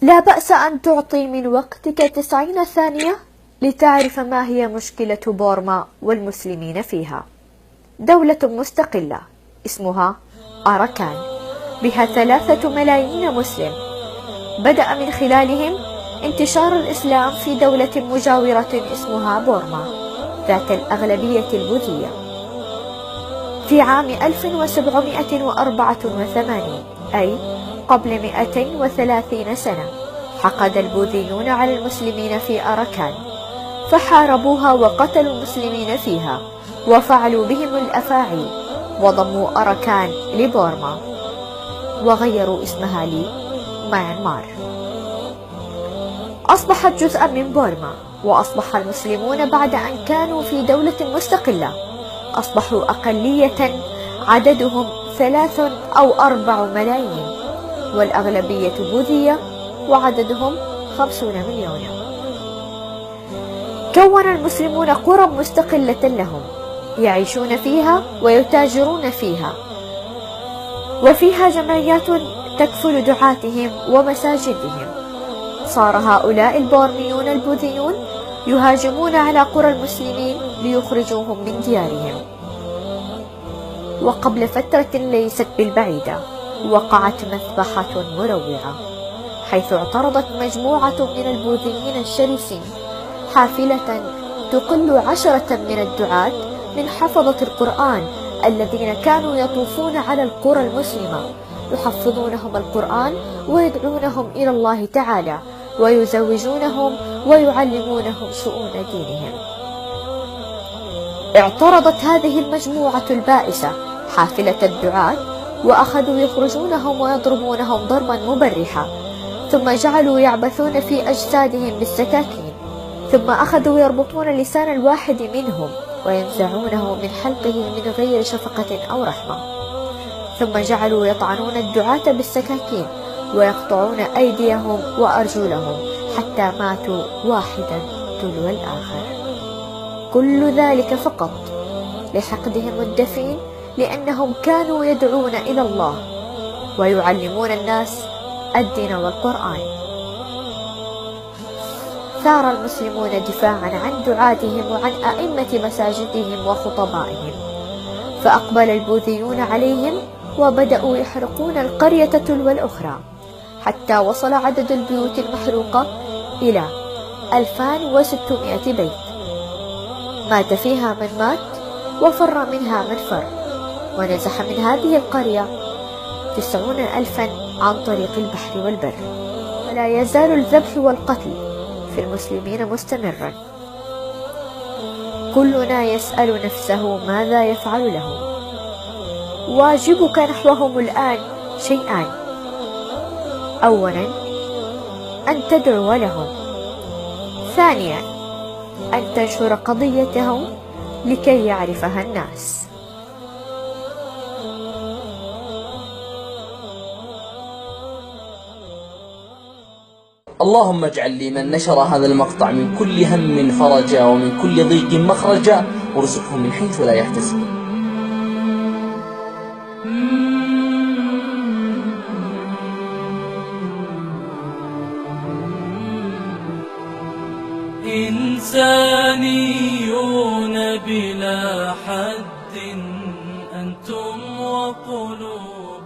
لا بأس أن تعطي من وقتك 90 ثانية لتعرف ما هي مشكلة بورما والمسلمين فيها. دولة مستقلة اسمها أراكان، بها 3 ملايين مسلم، بدأ من خلالهم انتشار الإسلام في دولة مجاورة اسمها بورما ذات الأغلبية البوذية. في عام 1784، أي قبل 230 سنة، حقد البوذيون على المسلمين في أراكان، فحاربوها وقتلوا المسلمين فيها وفعلوا بهم الأفاعي، وضموا أراكان لبورما وغيروا اسمها لميانمار. أصبحت جزءا من بورما، وأصبح المسلمون بعد أن كانوا في دولة مستقلة أصبحوا أقلية عددهم 3 أو 4 ملايين، والأغلبية بوذية وعددهم 50 مليون. كون المسلمون قرى مستقلة لهم يعيشون فيها ويتاجرون فيها، وفيها جمعيات تكفل دعاتهم ومساجدهم. صار هؤلاء البورميون البوذيون يهاجمون على قرى المسلمين ليخرجوهم من ديارهم. وقبل فترة ليست بالبعيدة وقعت مذبحة مروعة، حيث اعترضت مجموعة من البوذيين الشرسين حافلة تقل 10 من الدعاة من حفظة القرآن الذين كانوا يطوفون على القرى المسلمة، يحفظونهم القرآن ويدعونهم إلى الله تعالى، ويزوجونهم ويعلمونهم شؤون دينهم. اعترضت هذه المجموعة البائسة حافلة الدعاة، وأخذوا يخرجونهم ويضربونهم ضربا مبرحا، ثم جعلوا يعبثون في أجسادهم بالسكاكين، ثم أخذوا يربطون لسان الواحد منهم وينزعونه من حلقه من غير شفقة أو رحمة، ثم جعلوا يطعنون الدعاة بالسكاكين ويقطعون أيديهم وأرجلهم حتى ماتوا واحدا تلو الآخر. كل ذلك فقط لحقدهم الدفين، لأنهم كانوا يدعون إلى الله ويعلمون الناس الدين والقرآن. ثار المسلمون دفاعا عن دعاتهم وعن أئمة مساجدهم وخطبائهم، فأقبل البوذيون عليهم وبدأوا يحرقون القرية تلو الأخرى، حتى وصل عدد البيوت المحروقة إلى 2600 بيت، مات فيها من مات وفر منها من فر، ونزح من هذه القرية 90,000 عن طريق البحر والبر. ولا يزال الذبح والقتل في المسلمين مستمرا. كلنا يسأل نفسه ماذا يفعل لهم. واجبك نحوهم الآن شيئان: أولا أن تدعو لهم، ثانيا أن تنشر قضيتهم لكي يعرفها الناس. اللهم اجعل لمن نشر هذا المقطع من كل هم فرجا ومن كل ضيق مخرجا، وارزقه من حيث لا يحتسب. إنسانيون بلا حد أنتم وقلوب